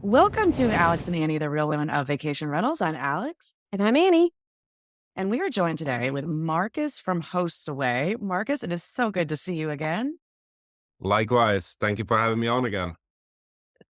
Welcome to Alex and Annie, the real women of vacation rentals. I'm Alex. And I'm Annie. And we are joined today with Marcus from Hostaway. Marcus, it is so good to see you again. Likewise. Thank you for having me on again. I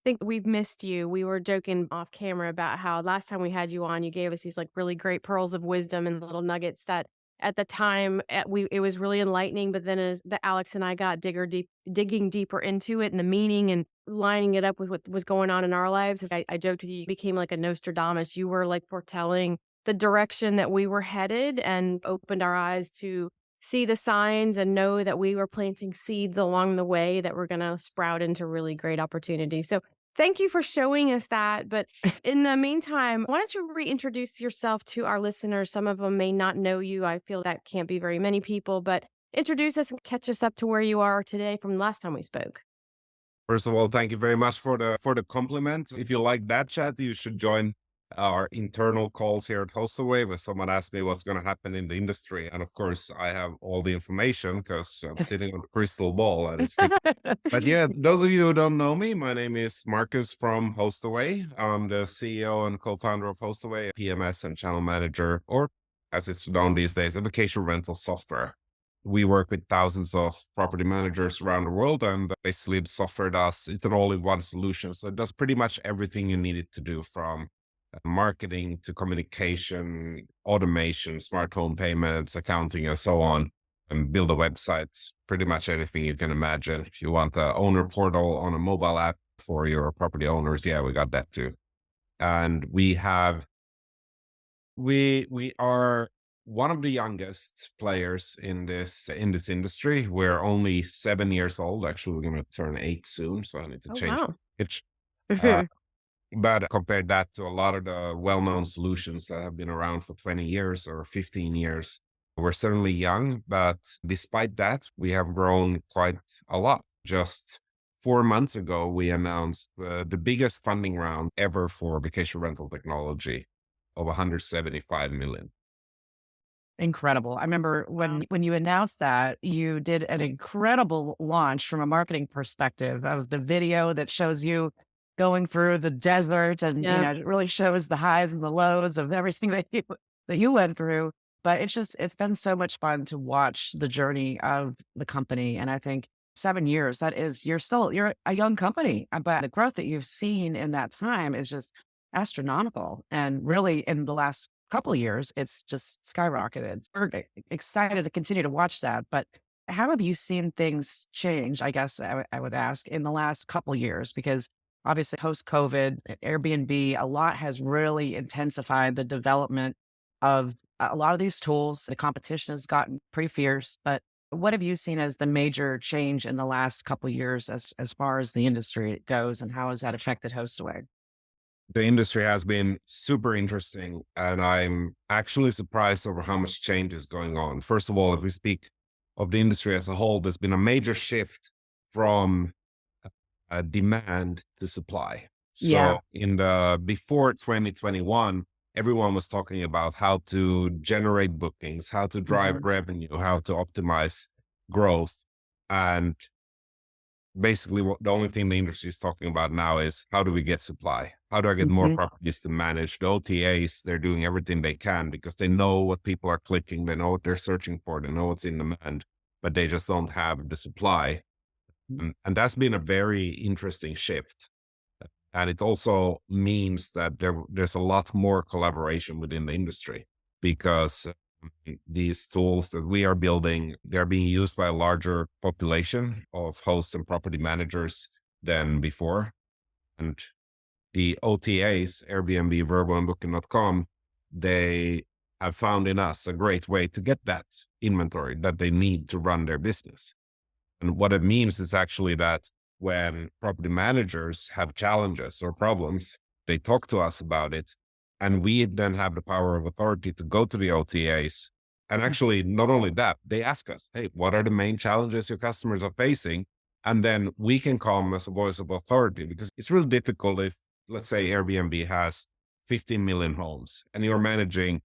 think we've missed you. We were joking off camera about how last time we had you on, you gave us these like really great pearls of wisdom and little nuggets that at the time it was really enlightening. But then as the Alex and I got digging deeper into it and the meaning and lining it up with what was going on in our lives, I joked with you, you became like a Nostradamus. You were like foretelling the direction that we were headed and opened our eyes to see the signs and know that we were planting seeds along the way that were going to sprout into really great opportunities. So thank you for showing us that. But in the meantime, why don't you reintroduce yourself to our listeners? Some of them may not know you. I feel that can't be very many people, but introduce us and catch us up to where you are today from last time we spoke. First of all, thank you very much for the compliment. If you like that chat, you should join our internal calls here at Hostaway, where someone asked me what's going to happen in the industry. And of course, I have all the information because I'm sitting on a crystal ball and it's But yeah, those of you who don't know me, my name is Marcus from Hostaway. I'm the CEO and co-founder of Hostaway, PMS and channel manager, or as it's known these days, a vacation rental software. We work with thousands of property managers around the world, and basically the software it's an all-in-one solution. So it does pretty much everything you need it to do, from marketing to communication, automation, smart home payments, accounting, and so on, and build a website, pretty much anything you can imagine. If you want the owner portal on a mobile app for your property owners, yeah, we got that too. And we are one of the youngest players in this industry. We're only 7 years old. Actually, we're going to turn 8 soon, so I need to Oh, change wow. it. Uh, but compared that to a lot of the well-known solutions that have been around for 20 years or 15 years, we're certainly young. But despite that, we have grown quite a lot. Just 4 months ago, we announced the biggest funding round ever for vacation rental technology of 175 million. Incredible. I remember Wow. when you announced that, you did an incredible launch from a marketing perspective of the video that shows you going through the desert and, Yeah. it really shows the highs and the lows of everything that you went through. But it's been so much fun to watch the journey of the company. And I think 7 years, you're a young company, but the growth that you've seen in that time is just astronomical. And really in the last couple of years, it's just skyrocketed. We're excited to continue to watch that. But how have you seen things change? I guess I would ask in the last couple of years, because obviously post COVID, Airbnb, a lot has really intensified the development of a lot of these tools. The competition has gotten pretty fierce. But what have you seen as the major change in the last couple of years as far as the industry goes, and how has that affected Hostaway? The industry has been super interesting, and I'm actually surprised over how much change is going on. First of all, if we speak of the industry as a whole, there's been a major shift from demand to supply. Yeah. So before 2021, everyone was talking about how to generate bookings, how to drive Mhm. revenue, how to optimize growth. And basically the only thing the industry is talking about now is how do we get supply? How do I get more Mhm. properties to manage? The OTAs, they're doing everything they can because they know what people are clicking, they know what they're searching for, they know what's in demand, but they just don't have the supply. And that's been a very interesting shift. And it also means that there's a lot more collaboration within the industry because these tools that we are building, they're being used by a larger population of hosts and property managers than before. And the OTAs, Airbnb, Vrbo, and Booking.com, they have found in us a great way to get that inventory that they need to run their business. And what it means is actually that when property managers have challenges or problems, they talk to us about it. And we then have the power of authority to go to the OTAs. And actually, not only that, they ask us, hey, what are the main challenges your customers are facing? And then we can come as a voice of authority because it's really difficult if, let's say, Airbnb has 15 million homes and you're managing,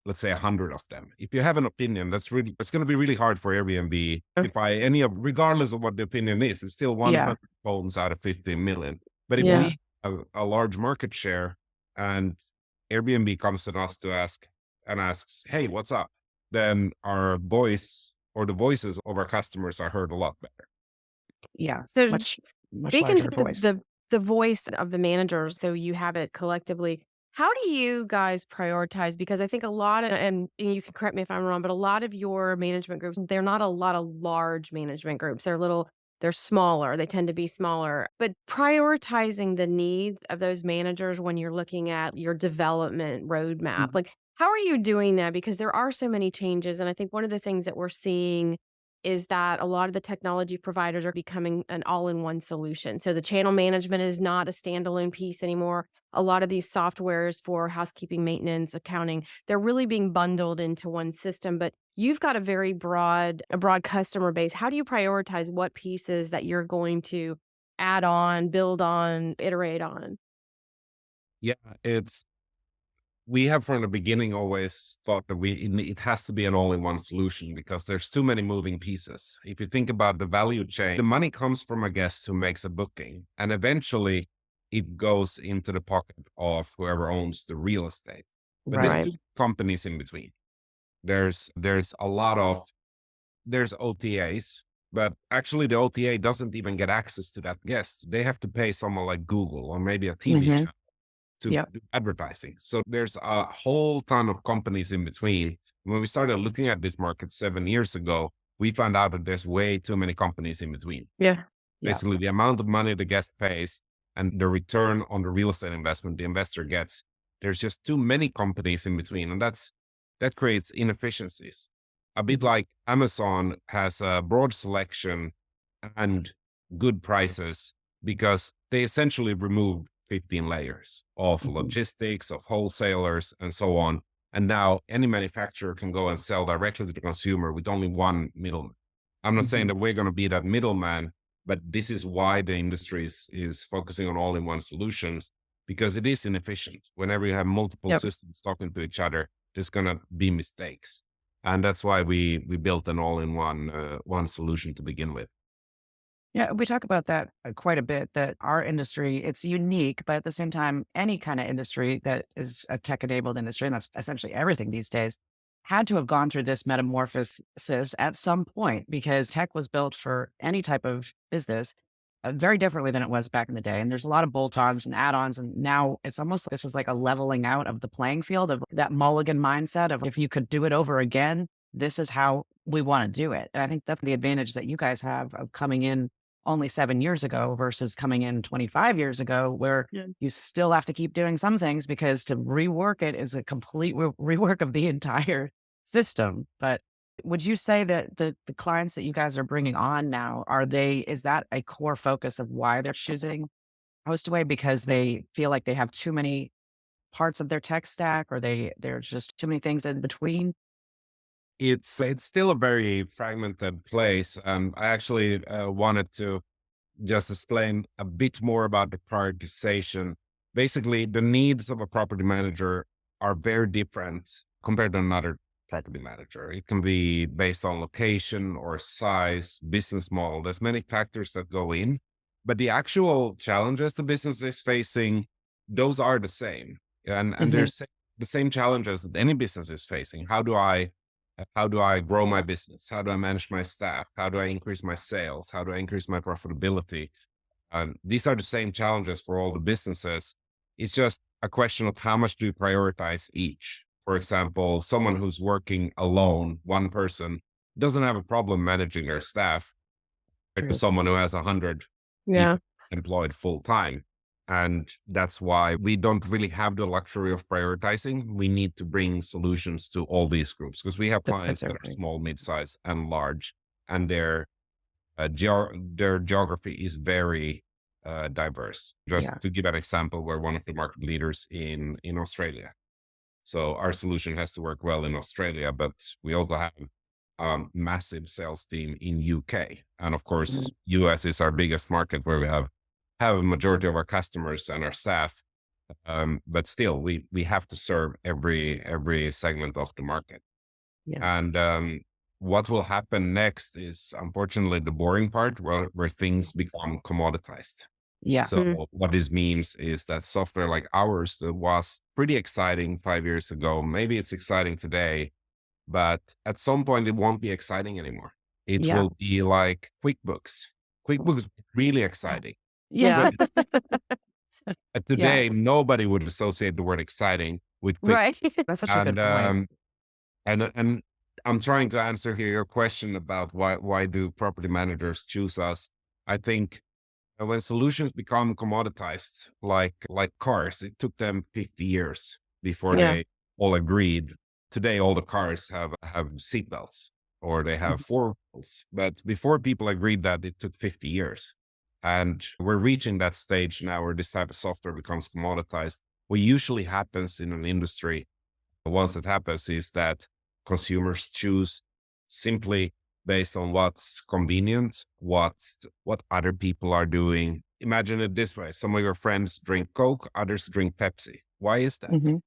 let's say, 100 of them. If you have an opinion, it's going to be really hard for Airbnb Uh, if regardless of what the opinion is, it's still Yeah. 100 homes out of 15 million. But if Yeah. we have a large market share and Airbnb comes to us to asks, hey, what's up? Then our voice or the voices of our customers are heard a lot better. Yeah. So Much speaking to larger voice. the voice of the managers, so you have it collectively. How do you guys prioritize? Because I think a lot of, and you can correct me if I'm wrong, but a lot of your management groups, they're not a lot of large management groups. They're smaller. They tend to be smaller. But prioritizing the needs of those managers when you're looking at your development roadmap, Mhm. like how are you doing that? Because there are so many changes. And I think one of the things that we're seeing is that a lot of the technology providers are becoming an all-in-one solution. So the channel management is not a standalone piece anymore. A lot of these softwares for housekeeping, maintenance, accounting, they're really being bundled into one system, but you've got a broad customer base. How do you prioritize what pieces that you're going to add on, build on, iterate on? Yeah, it's we have from the beginning always thought that it has to be an all-in-one solution because there's too many moving pieces. If you think about the value chain, the money comes from a guest who makes a booking, and eventually it goes into the pocket of whoever owns the real estate. But there's Right. Right. two companies in between. There's a lot of there's OTAs, but actually the OTA doesn't even get access to that guest. They have to pay someone like Google or maybe a TV Hmm. channel to Yep. do advertising. So there's a whole ton of companies in between. When we started looking at this market 7 years ago, we found out that there's way too many companies in between. Yeah. Yep. Basically, the amount of money the guest pays and the return on the real estate investment the investor gets, there's just too many companies in between. And that creates inefficiencies. A bit Mhm. like Amazon has a broad selection and good prices because they essentially removed 15 layers of Mhm. logistics, of wholesalers, and so on. And now any manufacturer can go and sell directly to the consumer with only one middleman. I'm not saying Mhm. that we're going to be that middleman, but this is why the industry is focusing on all-in-one solutions because it is inefficient. Whenever you have multiple Yep. systems talking to each other, there's going to be mistakes. And that's why we built an all-in-one one solution to begin with. Yeah, we talk about that quite a bit, that our industry, it's unique, but at the same time, any kind of industry that is a tech-enabled industry, and that's essentially everything these days, had to have gone through this metamorphosis at some point because tech was built for any type of business very differently than it was back in the day. And there's a lot of bolt-ons and add-ons, and now it's almost like this is like a leveling out of the playing field of that mulligan mindset of if you could do it over again, this is how we want to do it. And I think that's the advantage that you guys have of coming in only 7 years ago versus coming in 25 years ago, where Yeah. you still have to keep doing some things because to rework it is a complete rework of the entire system. But would you say that the clients that you guys are bringing on now, is that a core focus of why they're choosing Hostaway because they feel like they have too many parts of their tech stack or there's just too many things in between? It's still a very fragmented place. I actually wanted to just explain a bit more about the prioritization. Basically, the needs of a property manager are very different compared to another property manager. It can be based on location or size, business model. There's many factors that go in, but the actual challenges the business is facing, those are the same. And Hmm. there's the same challenges that any business is facing. How do I grow my business? How do I manage my staff? How do I increase my sales? How do I increase my profitability? These are the same challenges for all the businesses. It's just a question of how much do you prioritize each. For example, someone who's working alone, one person, doesn't have a problem managing their staff, like to True. someone who has 100 Yeah. people employed full time. And that's why we don't really have the luxury of prioritizing. We need to bring solutions to all these groups because we have That fits clients that are everything. small, mid-size, and large, and their geography is very diverse. Yeah. Just to give an example, we're one of the market leaders in Australia. So our solution has to work well in Australia, but we also have a massive sales team in UK. And of Mhm. course, US is our biggest market where we have a majority of our customers and our staff. But still, we have to serve every segment of the market. Yeah. And what will happen next is unfortunately the boring part where things become commoditized. Yeah. Mhm. So what this means is that software like ours that was pretty exciting 5 years ago, maybe it's exciting today, but at some point it won't be exciting anymore. It Yeah. will be like QuickBooks. QuickBooks really exciting. Yeah. Yeah. But Yeah. today nobody would associate the word exciting with QuickBooks. Right. That's such a And good point. and I'm trying to answer here your question about why do property managers choose us. I think when solutions become commoditized, like cars, it took them 50 years before Yeah. they all agreed. Today, all the cars have seatbelts or they have Mhm. four wheels. But before people agreed that, it took 50 years. And we're reaching that stage now where this type of software becomes commoditized. What usually happens in an industry once it happens is that consumers choose simply based on what's convenient, what other people are doing. Imagine it this way: some of your friends drink Coke, others drink Pepsi. Why is that? Mhm.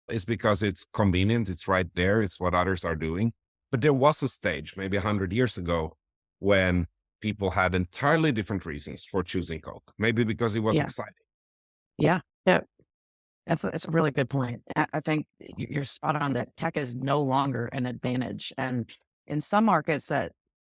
It's because it's convenient, it's right there, it's what others are doing. But there was a stage, maybe 100 years ago, when people had entirely different reasons for choosing Coke. Maybe because it was Yeah. exciting. Yeah. Yeah. That's a really good point. I think you're spot on that tech is no longer an advantage. And in some markets that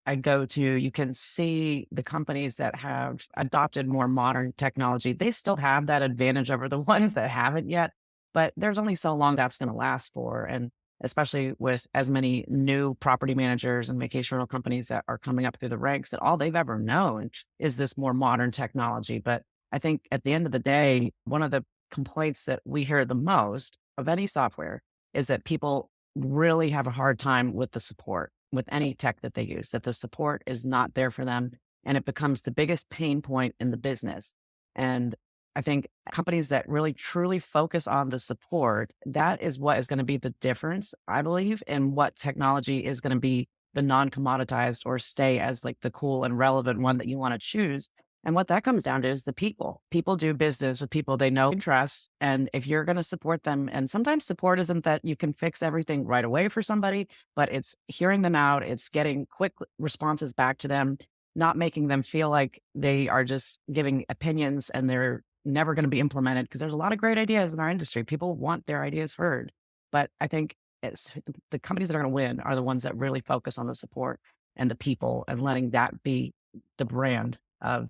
I go to, you can see the companies that have adopted more modern technology. They still have that advantage over the ones that haven't yet, but there's only so long that's going to last for. And especially with as many new property managers and vacation rental companies that are coming up through the ranks, that all they've ever known is this more modern technology. But I think at the end of the day, one of the complaints that we hear the most of any software is that people really have a hard time with the support with any tech that they use, that the support is not there for them. And it becomes the biggest pain point in the business. And I think companies that really truly focus on the support, that is what is going to be the difference, I believe, in what technology is going to be the non commoditized or stay as like the cool and relevant one that you want to choose. And what that comes down to is the people. People do business with people they know and trust. And if you're going to support them, and sometimes support isn't that you can fix everything right away for somebody, but it's hearing them out, it's getting quick responses back to them, not making them feel like they are just giving opinions and they're never going to be implemented. Because there's a lot of great ideas in our industry. People want their ideas heard. But I think it's the companies that are going to win are the ones that really focus on the support and the people and letting that be the brand of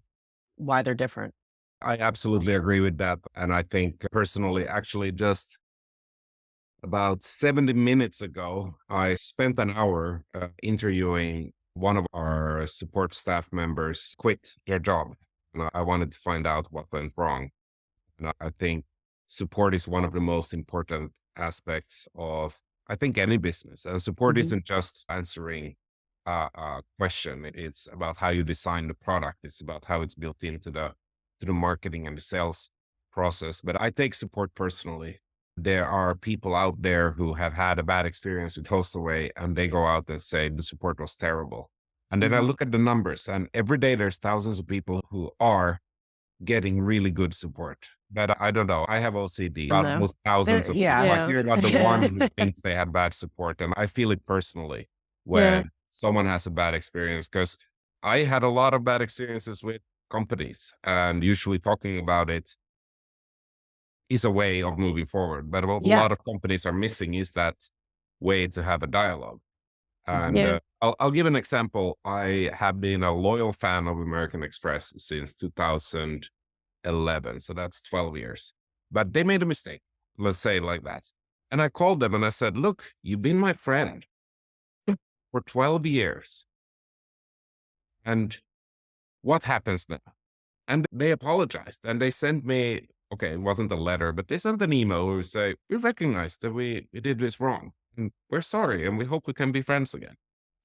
why they're different. I absolutely agree with that. And I think personally, actually, just about 70 minutes ago, I spent an hour interviewing one of our support staff members, quit their job. And I wanted to find out what went wrong. And I think support is one of the most important aspects of, I think, any business. And support Mhm. isn't just answering a question. It's about how you design the product. It's about how it's built into the marketing and the sales process. But I take support personally. There are people out there who have had a bad experience with Hostaway and they go out and say the support was terrible. And then I Mhm. look at the numbers, and every day there's thousands of people who are getting really good support. But I don't know. I have OCD about No. those thousands There of people. yeah. I Yeah. feel about the one who thinks they had bad support, and I feel it personally Yeah. when someone has a bad experience because I had a lot of bad experiences with companies, and usually talking about it is a way of moving forward. But what a Yeah. lot of companies are missing is that way to have a dialogue. And Mhm. Yeah. I'll give an example. I have been a loyal fan of American Express since 2011. So that's 12 years. But they made a mistake, let's say it like that. And I called them and I said, look, you've been my friend for 12 years. And what happens now? And they apologized and they sent me, okay, it wasn't a letter, but they sent an email where we say, we recognize that we did this wrong and we're sorry and we hope we can be friends again.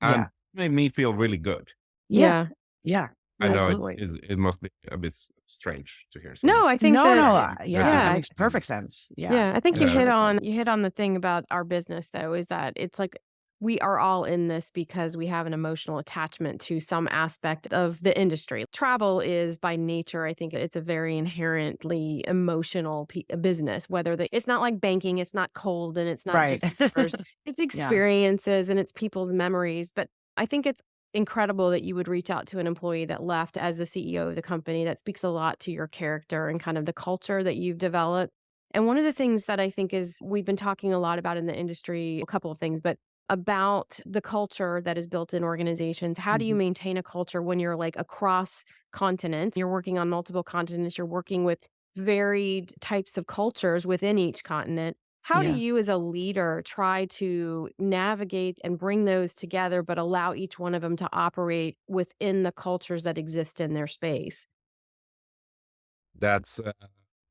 And Yeah. it made me feel really good. Yeah. Yeah. Yeah. I know Absolutely. it must be a bit strange to hear No, someone say I think No, that no, there's yeah, this that yeah. makes perfect sense. Yeah, Yeah, I think makes yeah, perfect sense. you hit on the thing about our business though, is that it's like we are all in this because we have an emotional attachment to some aspect of the industry. Travel is by nature, I think it's a very inherently emotional business, it's not like banking, it's not cold and it's not Right. just numbers, it's Yeah. experiences and it's people's memories. But I think it's incredible that you would reach out to an employee that left as the CEO of the company. That speaks a lot to your character and kind of the culture that you've developed. And one of the things that I think is we've been talking a lot about in the industry, a couple of things, but about the culture that is built in organizations. How do you Mhm. maintain a culture when you're like across continents? You're working on multiple continents, you're working with varied types of cultures within each continent. How do Yeah. you, as a leader, try to navigate and bring those together, but allow each one of them to operate within the cultures that exist in their space? That's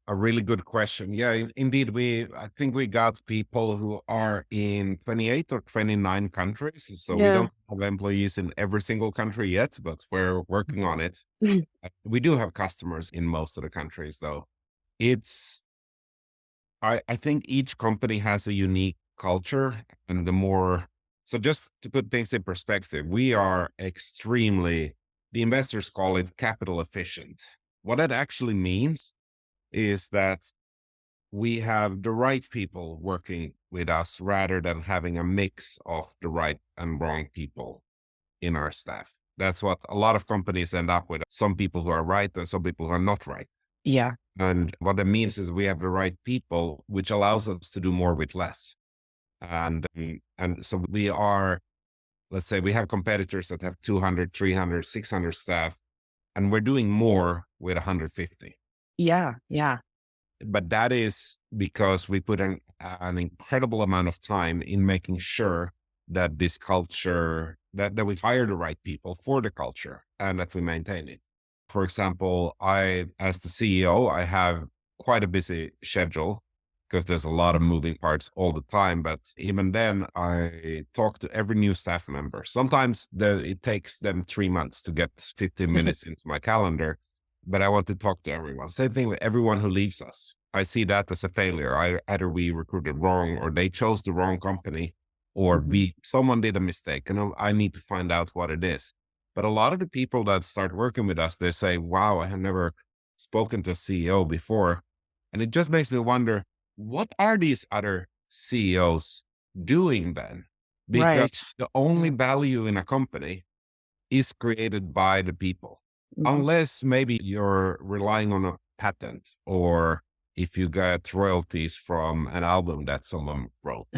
a really good question. Yeah, indeed. I think we got people who are in 28 or 29 countries. So we Yeah. don't have employees in every single country yet, but we're working on it. We do have customers in most of the countries, though. It's, I think each company has a unique culture, and so just to put things in perspective, we are the investors call it capital efficient. What that actually means is that we have the right people working with us rather than having a mix of the right and wrong people in our staff. That's what a lot of companies end up with. Some people who are right and some people who are not right. Yeah. And what that means is we have the right people, which allows us to do more with less. And so let's say we have competitors that have 200, 300, 600 staff, and we're doing more with 150. Yeah. Yeah. But that is because we put an incredible amount of time in making sure that this culture, that we hire the right people for the culture and that we maintain it. For example, as the CEO, I have quite a busy schedule because there's a lot of moving parts all the time. But even then, I talk to every new staff member. Sometimes it takes them 3 months to get 15 minutes into my calendar, but I want to talk to everyone. Same thing with everyone who leaves us. I see that as a failure. Either we recruited wrong, or they chose the wrong company, or Mhm. someone did a mistake, and I need to find out what it is. But a lot of the people that start working with us, they say, "Wow, I have never spoken to a CEO before," and it just makes me wonder, what are these other CEOs doing then? Because Right. the only Yeah. value in a company is created by the people. Mhm. Unless maybe you're relying on a patent, or if you get royalties from an album that someone wrote.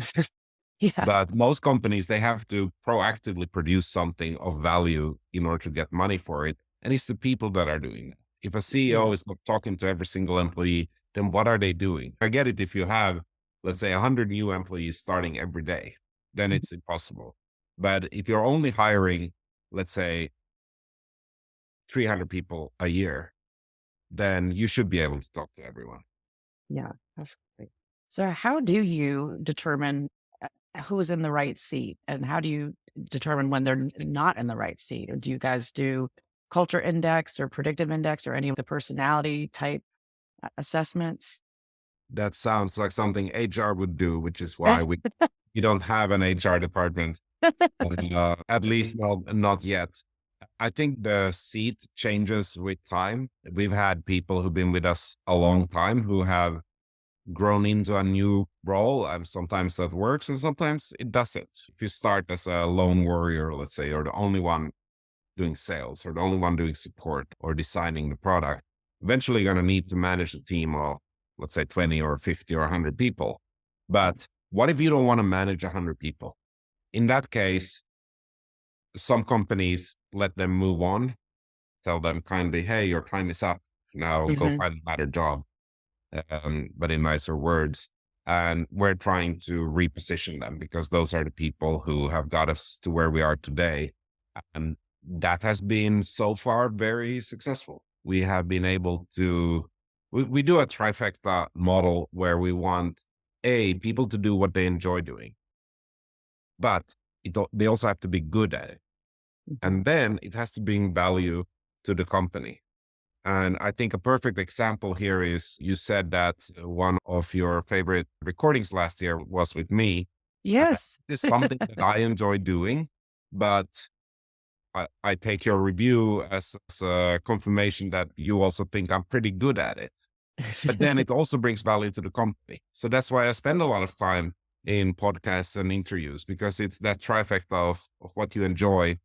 Yeah. But most companies, they have to proactively produce something of value in order to get money for it. And it's the people that are doing it. If a Yeah. CEO is not talking to every single employee, then what are they doing? I get it if you have, let's say, 100 new employees starting every day, then Mhm. it's impossible. But if you're only hiring, let's say, 300 people a year, then you should be able to talk to everyone. Yeah. Absolutely. So how do you determine who is in the right seat, and how do you determine when they're not in the right seat? Or do you guys do culture index or predictive index or any of the personality type assessments? That sounds like something HR would do, which is why we don't have an HR department, at least not yet. I think the seat changes with time. We've had people who've been with us a long time who have grown into a new role, and sometimes that works and sometimes it doesn't. If you start as a lone warrior, let's say, or the only one doing sales or the only one doing support or designing the product, eventually you're going to need to manage a team of, let's say, 20 or 50 or 100 people. But what if you don't want to manage 100 people? In that case, some companies let them move on, tell them kindly, hey, your time is up. Now go Mhm. find a better job, but in nicer words. And we're trying to reposition them because those are the people who have got us to where we are today. And that has been so far very successful. We have been able to, we do a trifecta model where we want people to do what they enjoy doing, but they also have to be good at it. Mhm. And then it has to bring value to the company. And I think a perfect example here is you said that one of your favorite recordings last year was with me. Yes. It's something that I enjoy doing, but I take your review as a confirmation that you also think I'm pretty good at it. But then it also brings value to the company. So that's why I spend a lot of time in podcasts and interviews, because it's that trifecta of what you enjoy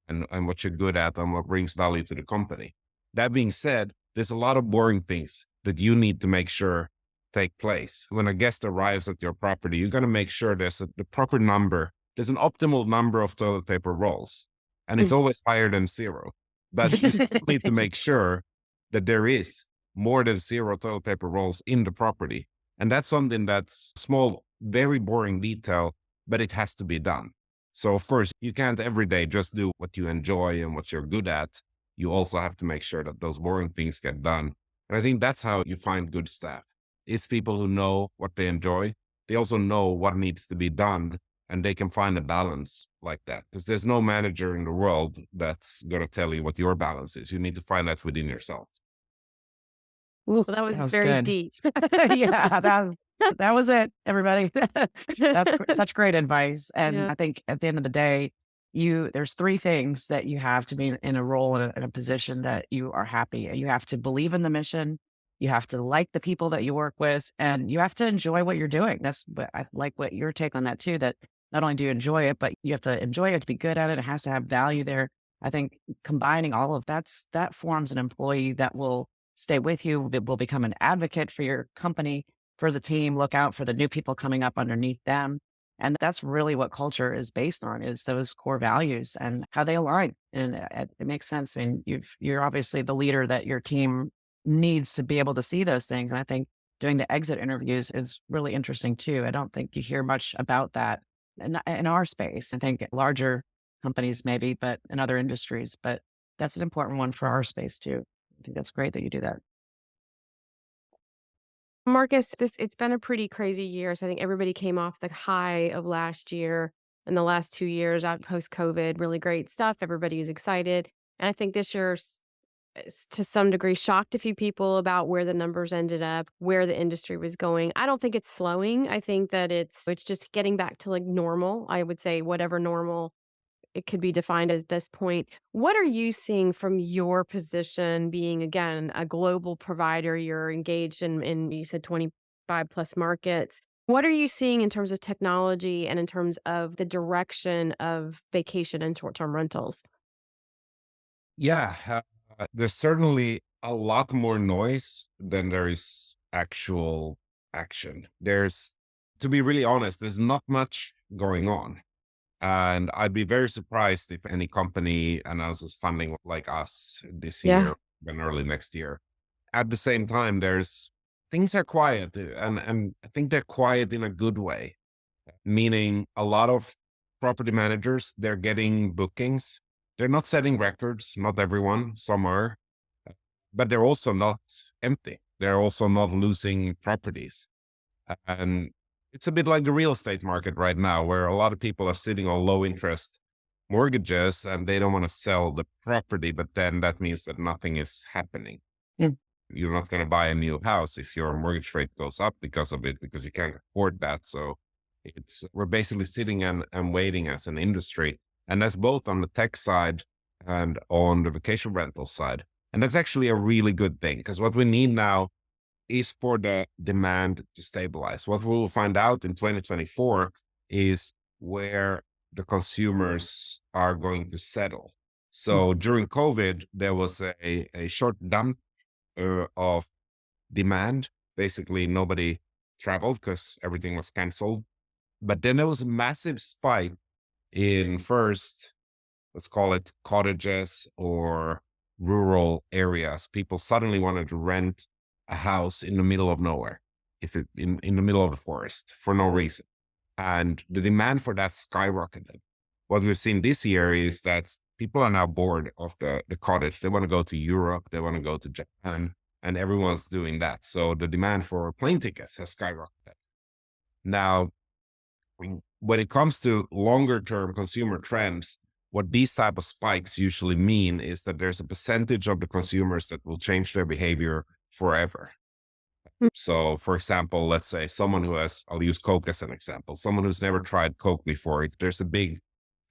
and what you're good at and what brings value to the company. That being said, there's a lot of boring things that you need to make sure take place. When a guest arrives at your property, you're going to make sure the proper number, there's an optimal number of toilet paper rolls, and it's always higher than zero. But you still need to make sure that there is more than zero toilet paper rolls in the property. And that's something that's small, very boring detail, but it has to be done. So of course, you can't every day just do what you enjoy and what you're good at. You also have to make sure that those boring things get done. And I think that's how you find good staff. It's people who know what they enjoy. They also know what needs to be done, and they can find a balance like that. Because there's no manager in the world that's going to tell you what your balance is. You need to find that within yourself. Well, that was That was very good. deep. Yeah, that was it, everybody. Such great advice. And Yeah. I think at the end of the day, there's three things that you have to be in a role, in a position that you are happy. You have to believe in the mission, you have to like the people that you work with, and you have to enjoy what you're doing. That's what I like, what your take on that too, that not only do you enjoy it, but you have to enjoy it to be good at it. It has to have value there. I think combining all of that forms an employee that will stay with you, will become an advocate for your company, for the team, look out for the new people coming up underneath them. And that's really what culture is based on, is those core values and how they align. And it makes sense. I mean, you're obviously the leader that your team needs to be able to see those things. And I think doing the exit interviews is really interesting too. I don't think you hear much about that in our space. I think larger companies maybe, but in other industries, but that's an important one for our space too. I think that's great that you do that. Marcus, it's been a pretty crazy year. So I think everybody came off the high of last year and the last 2 years out post COVID. Really great stuff. Everybody was excited. And I think this year, to some degree, shocked a few people about where the numbers ended up, where the industry was going. I don't think it's slowing. I think that it's just getting back to like normal. I would say whatever normal it could be defined at this point. What are you seeing from your position being, again, a global provider? You're engaged in you said 25 plus markets. What are you seeing in terms of technology and in terms of the direction of vacation and short-term rentals? Yeah, there's certainly a lot more noise than there is actual action. To be really honest, there's not much going on. And I'd be very surprised if any company announces funding like us this Yeah. year and early next year. At the same time, things are quiet, and I think they're quiet in a good way, meaning a lot of property managers, they're getting bookings. They're not setting records, not everyone, some are, but they're also not empty. They're also not losing properties. And it's a bit like the real estate market right now, where a lot of people are sitting on low interest mortgages and they don't want to sell the property, but then that means that nothing is happening. Mm. You're not going to buy a new house if your mortgage rate goes up because of it, because you can't afford that. So we're basically sitting and waiting as an industry. And that's both on the tech side and on the vacation rental side. And that's actually a really good thing, because what we need now is for the demand to stabilize. What we will find out in 2024 is where the consumers are going to settle. So during COVID, there was a short dump of demand. Basically, nobody traveled because everything was canceled. But then there was a massive spike in first, let's call it cottages or rural areas. People suddenly wanted to rent a house in the middle of nowhere, in the middle of the forest for no reason. And the demand for that skyrocketed. What we've seen this year is that people are now bored of the cottage. They want to go to Europe, they want to go to Japan, and everyone's doing that. So the demand for plane tickets has skyrocketed. Now, when it comes to longer term consumer trends, what these type of spikes usually mean is that there's a percentage of the consumers that will change their behavior forever. Mm. So, for example, let's say I'll use Coke as an example, someone who's never tried Coke before. If there's a big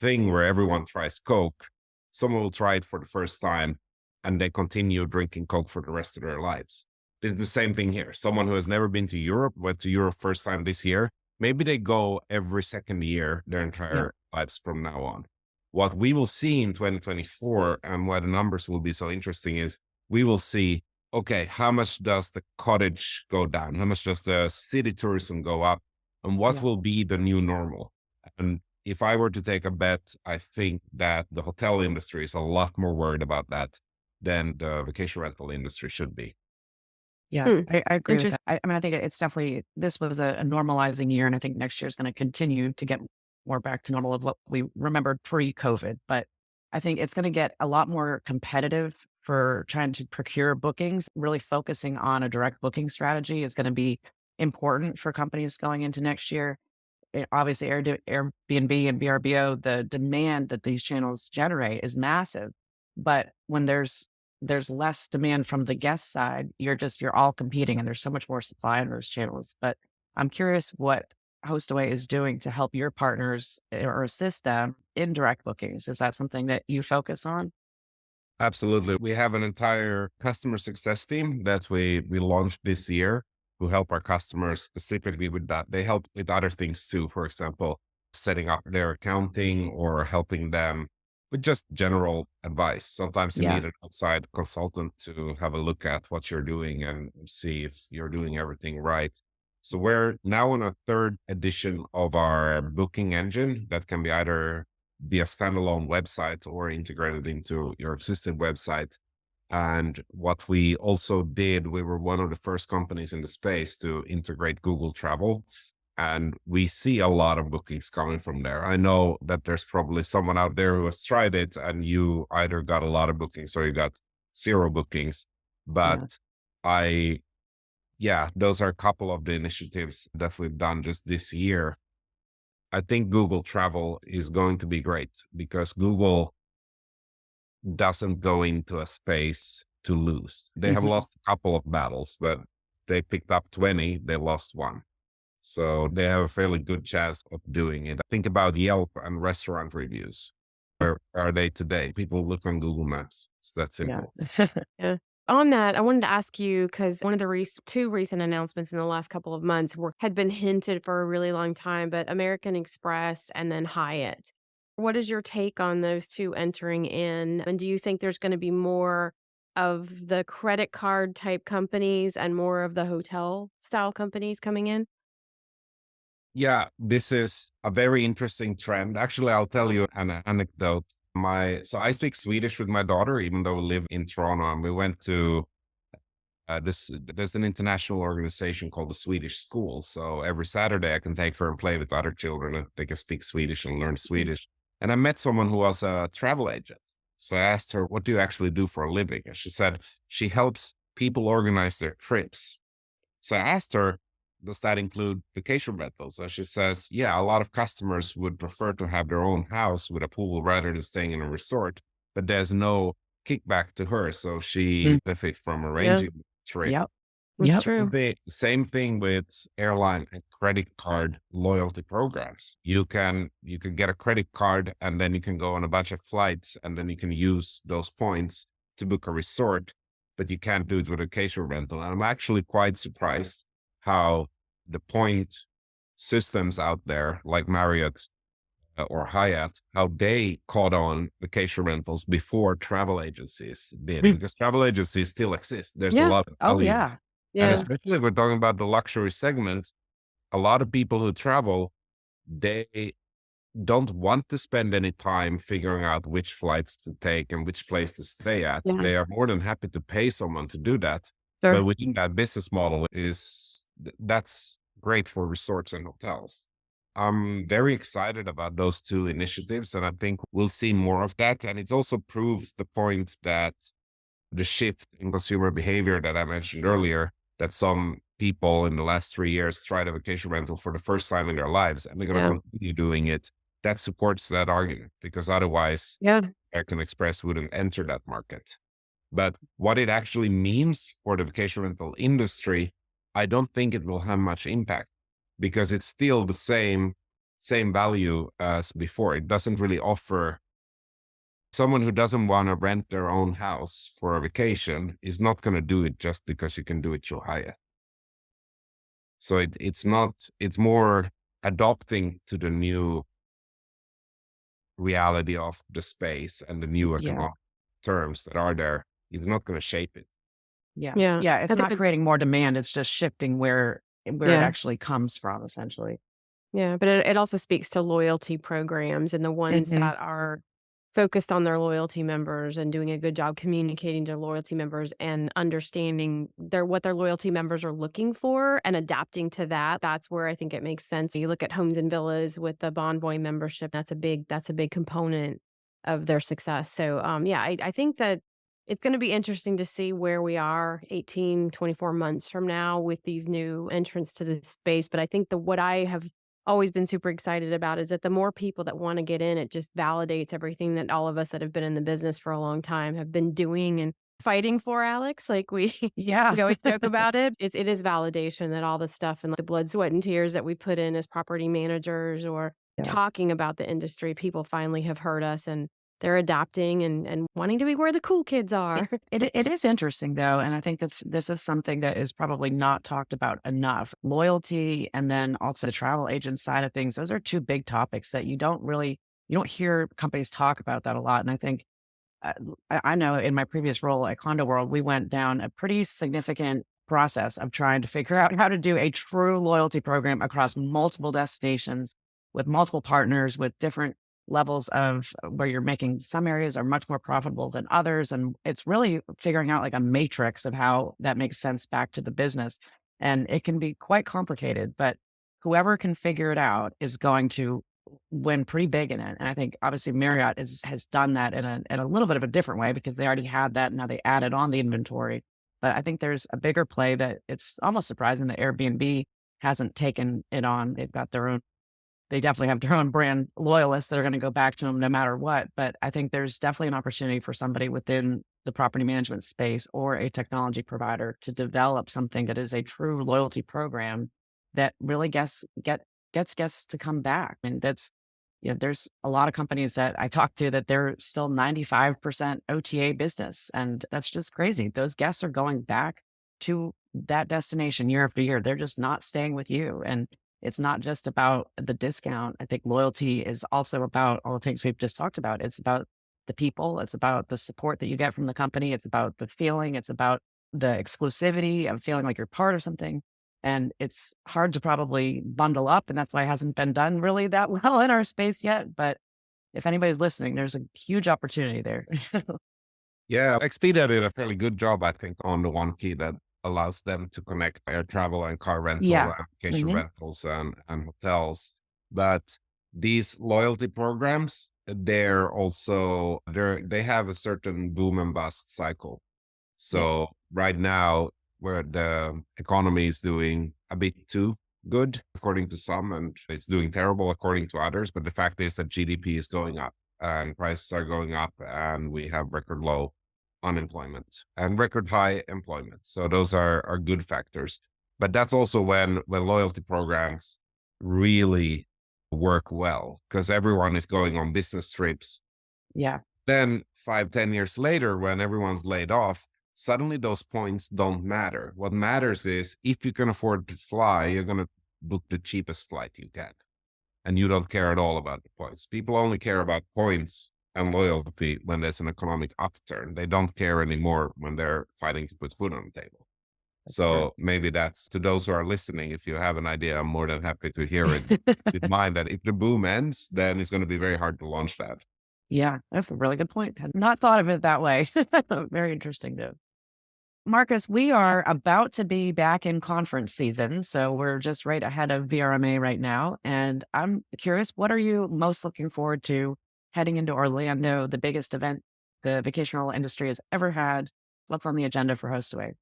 thing where everyone tries Coke, someone will try it for the first time and they continue drinking Coke for the rest of their lives. It's the same thing here. Someone who has never been to Europe, went to Europe first time this year, maybe they go every second year their entire lives from now on. what we will see in 2024 and why the numbers will be so interesting is we will see, okay, how much does the cottage go down? How much does the city tourism go up? And what Yeah. will be the new normal? And if I were to take a bet, I think that the hotel industry is a lot more worried about that than the vacation rental industry should be. Yeah, Hmm. I agree with that. Interesting. I mean, I think it's definitely this was a normalizing year, and I think next year is going to continue to get more back to normal of what we remembered pre-COVID. But I think it's going to get a lot more competitive for trying to procure bookings. Really focusing on a direct booking strategy is going to be important for companies going into next year. Obviously Airbnb and VRBO, the demand that these channels generate is massive. But when there's less demand from the guest side, you're all competing and there's so much more supply in those channels. But I'm curious what Hostaway is doing to help your partners or assist them in direct bookings. Is that something that you focus on? Absolutely. We have an entire customer success team that we launched this year who help our customers specifically with that. They help with other things too. For example, setting up their accounting or helping them with just general advice. Sometimes you Yeah. need an outside consultant to have a look at what you're doing and see if you're doing everything right. So we're now on a third edition of our booking engine that can be either be a standalone website or integrated into your existing website. And what we also did, we were one of the first companies in the space to integrate Google Travel. And we see a lot of bookings coming from there. I know that there's probably someone out there who has tried it and you either got a lot of bookings or you got zero bookings. Yeah. But yeah, those are a couple of the initiatives that we've done just this year. I think Google Travel is going to be great because Google doesn't go into a space to lose. They have Mhm. lost a couple of battles, but they picked up 20, they lost one. So they have a fairly good chance of doing it. Think about Yelp and restaurant reviews. Where are they today? People look on Google Maps. It's that Yeah. simple. Yeah. On that, I wanted to ask you because one of the two recent announcements in the last couple of months had been hinted for a really long time, but American Express and then Hyatt. What is your take on those two entering in? And do you think there's going to be more of the credit card type companies and more of the hotel style companies coming in? Yeah, this is a very interesting trend. Actually, I'll tell you an anecdote. So I speak Swedish with my daughter, even though we live in Toronto, and we went to there's an international organization called the Swedish School. So every Saturday I can take her and play with other children and they can speak Swedish and learn Mhm. Swedish. And I met someone who was a travel agent. So I asked her, what do you actually do for a living? And she said she helps people organize their trips. So I asked her, does that include vacation rentals? And she says, yeah, a lot of customers would prefer to have their own house with a pool rather than staying in a resort, but there's no kickback to her. So Mm. she benefit from Yeah, arranging the trip. Yep. that's Yep. true. Same thing with airline and credit card loyalty programs. You can get a credit card and then you can go on a bunch of flights and then you can use those points to book a resort, but you can't do it with a vacation rental. And I'm actually quite surprised how the point systems out there like Marriott or Hyatt, how they caught on vacation rentals before travel agencies did, Mm. because travel agencies still exist. There's a Yeah, lot of Oh, value. yeah. And yeah, especially if we're talking about the luxury segment, a lot of people who travel, they don't want to spend any time figuring out which flights to take and which place to stay at. yeah, They are more than happy to pay someone to do that. But sure. within that business model that's great for resorts and hotels. I'm very excited about those two initiatives, and I think we'll see more of that. And it also proves the point that the shift in consumer behavior that I mentioned earlier, that some people in the last 3 years tried a vacation rental for the first time in their lives, and they're going Yeah, to continue doing it. That supports that argument because otherwise yeah, American Express wouldn't enter that market. But what it actually means for the vacation rental industry, I don't think it will have much impact because it's still the same value as before. It doesn't really offer someone who doesn't want to rent their own house for a vacation is not going to do it just because you can do it through Hyatt. So it's not, it's more adopting to the new reality of the space and the new Yeah. economic terms that are there is not going to shape it. Yeah. Yeah. Yeah, I it's think not creating more demand, it's just shifting where it yeah. actually comes from, essentially. Yeah, but it also speaks to loyalty programs and the ones Mhm. that are focused on their loyalty members and doing a good job communicating to loyalty members and understanding what their loyalty members are looking for and adapting to that. That's where I think it makes sense. You look at Homes and Villas with the Bonvoy membership, that's a big component of their success. So yeah, I think that it's going to be interesting to see where we are 18, 24 months from now with these new entrants to the space. But I think what I have always been super excited about is that the more people that wanna get in, it just validates everything that all of us that have been in the business for a long time have been doing and fighting for, Alex. Like, we Yeah. we always joke about it. It is validation that all the stuff and, like, the blood, sweat, and tears that we put in as property managers or Yeah. talking about the industry, people finally have heard us, and they're adapting and wanting to be where the cool kids It are. it is interesting though, and I think this is something that is probably not talked about enough. Loyalty and then also the travel agent side of things, those are 2 big topics that you don't hear companies talk about that a lot, and I think Uh, I know in my previous role at Condo World, we went down a pretty significant process of trying to figure out how to do a true loyalty program across multiple destinations with multiple partners with different levels of where you're making some areas are much more profitable than others. And it's really figuring out like a matrix of how that makes sense back to the business. And it can be quite complicated, but whoever can figure it out is going to win pretty big in it. And I think obviously Marriott has done that in a little bit of a different way because they already had that. Now they added on the inventory. But I think there's a bigger play that it's almost surprising that Airbnb hasn't taken it on. They've got their own, they definitely have their own brand loyalists that are going to go back to them no matter what. But I think there's definitely an opportunity for somebody within the property management space or a technology provider to develop something that is a true loyalty program that really gets guests to come back. And that's, there's a lot of companies that I talk to that they're still 95% OTA business. And that's just crazy. Those guests are going back to that destination year after year. They're just not staying with you. And it's not just about the discount. I think loyalty is also about all the things we've just talked about. It's about the people, it's about the support that you get from the company, it's about the feeling, it's about the exclusivity of feeling like you're part of something. And it's hard to probably bundle up, and that's why it hasn't been done really that well in our space yet. But if anybody's listening, there's a huge opportunity there. Yeah, Expedia did a fairly good job, I think, on the one key that allows them to connect air travel and car rental, Yeah. application Mhm. rentals, and hotels. But these loyalty programs, they have a certain boom and bust cycle. Yeah. So right now, where the economy is doing a bit too good, according to some, and it's doing terrible according to others. But the fact is that GDP is going up and prices are going up, and we have record low unemployment and record high employment. So those are good factors. But that's also when loyalty programs really work well because everyone is going on business trips. Yeah. Then 5, 10 years later, when everyone's laid off, suddenly those points don't matter. What matters is if you can afford to fly, you're going to book the cheapest flight you can. And you don't care at all about the points. People only care about points and loyalty when there's an economic upturn. They don't care anymore when they're fighting to put food on the table. That's true. So maybe that's to those who are listening. If you have an idea, I'm more than happy to hear it. Keep in mind that if the boom ends, then it's going to be very hard to launch that. Yeah, that's a really good point. Had not thought of it that way. Very interesting though. Marcus, we are about to be back in conference season. So we're just right ahead of VRMA right now. And I'm curious, what are you most looking forward to heading into Orlando, the biggest event the vacation rental industry has ever had? What's on the agenda for Hostaway?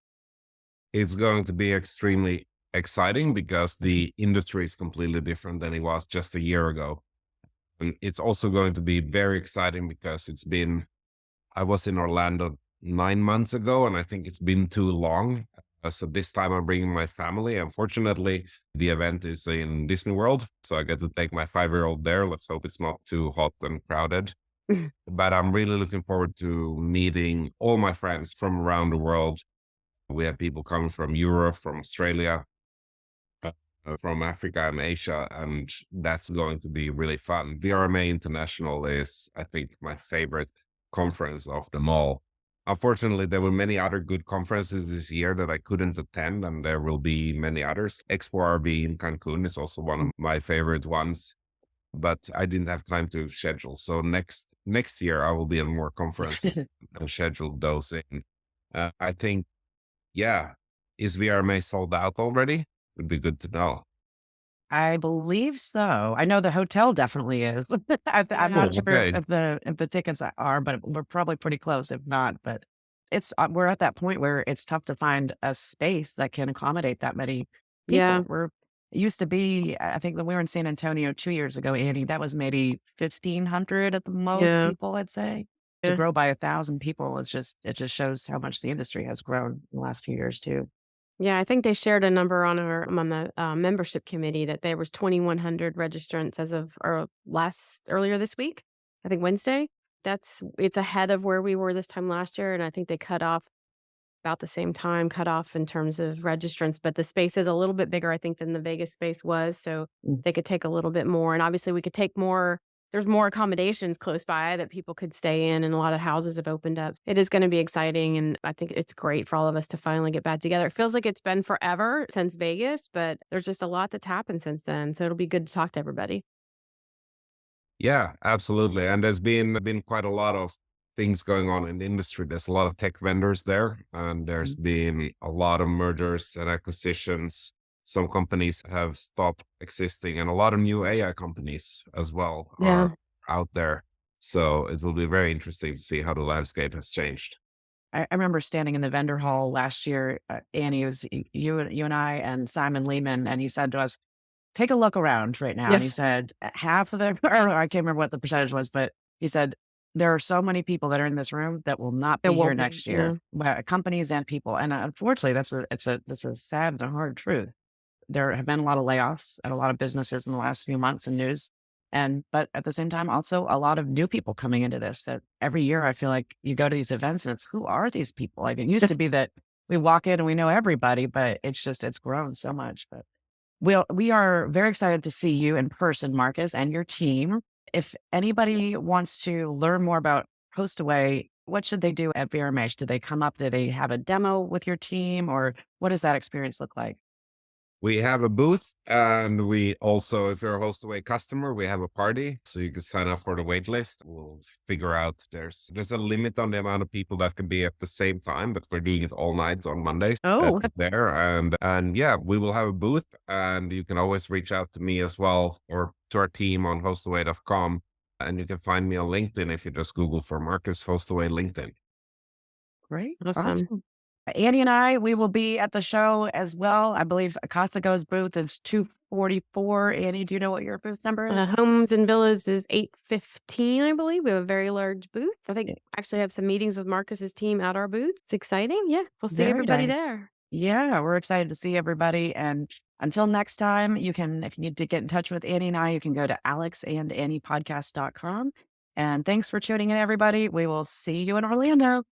It's going to be extremely exciting because the industry is completely different than it was just a year ago. And it's also going to be very exciting because I was in Orlando 9 months ago, and I think it's been too long. So this time I'm bringing my family. Unfortunately, the event is in Disney World, so I get to take my 5-year-old there. Let's hope it's not too hot and crowded. But I'm really looking forward to meeting all my friends from around the world. We have people coming from Europe, from Australia, from Africa and Asia, and that's going to be really fun. VRMA International is, I think, my favorite conference of them all. Unfortunately, there were many other good conferences this year that I couldn't attend, and there will be many others. Expo RV in Cancun is also one of my favorite ones, but I didn't have time to schedule. So next year I will be at more conferences and schedule those in. I think, yeah, is VRMA sold out already? Would be good to know. I believe so. I know the hotel definitely is. I'm Yeah. not Oh, sure okay. if the tickets are, but we're probably pretty close if not, but it's we're at that point where it's tough to find a space that can accommodate that many Yeah. people. It used to be, I think when we were in San Antonio 2 years ago, Andy, that was maybe 1,500 at the most Yeah. people, I'd say. To Yeah. grow by 1,000 people is it just shows how much the industry has grown in the last few years too. Yeah, I think they shared a number on our on the, membership committee that there was 2,100 registrants as of earlier this week, I think Wednesday. It's ahead of where we were this time last year, and I think they cut off about the same time cutoff in terms of registrants, but the space is a little bit bigger, I think, than the Vegas space was, so Mm. they could take a little bit more, and obviously we could take more there's more accommodations close by that people could stay in, and a lot of houses have opened up. It is gonna be exciting, and I think it's great for all of us to finally get back together. It feels like it's been forever since Vegas, but there's just a lot that's happened since then, so it'll be good to talk to everybody. Yeah, absolutely. And there's been quite a lot of things going on in the industry. There's a lot of tech vendors there, and there's Mm. been a lot of mergers and acquisitions. Some companies have stopped existing, and a lot of new AI companies as well Yeah. are out there. So it will be very interesting to see how the landscape has changed. I remember standing in the vendor hall last year, Annie, it was you and I and Simon Lehman, and he said to us, "Take a look around right now." And he Yes. said, half of the, or I can't remember what the percentage was, but he said, there are so many people that are in this room that will not There be here won't be, next yeah. year, companies and people. And unfortunately, that's a sad and a hard truth. There have been a lot of layoffs at a lot of businesses in the last few months in news. But at the same time, also a lot of new people coming into this that every year I feel like you go to these events and it's, who are these people? Like it used to be that we walk in and we know everybody, but it's grown so much. But we are very excited to see you in person, Marcus, and your team. If anybody wants to learn more about Hostaway, what should they do at VRMH? Do they come up? Do they have a demo with your team, or what does that experience look like? We have a booth, and we also, if you're a Hostaway customer, we have a party, so you can sign up for the wait list. We'll figure out there's a limit on the amount of people that can be at the same time, but we're doing it all night on Mondays. Oh, That's there, and yeah, we will have a booth, and you can always reach out to me as well or to our team on hostaway.com, and you can find me on LinkedIn if you just Google for Marcus Hostaway LinkedIn. Great. awesome. Awesome. Annie and I, we will be at the show as well. I believe Acostago's booth is 244. Annie, do you know what your booth number is? Homes and Villas is 8:15, I believe. We have a very large booth. I think Yeah. actually have some meetings with Marcus's team at our booth. It's exciting. Yeah, we'll see Very everybody nice. there. Yeah, we're excited to see everybody. And until next time, if you need to get in touch with Annie and I, you can go to alexandanniepodcast.com. And thanks for tuning in, everybody. We will see you in Orlando.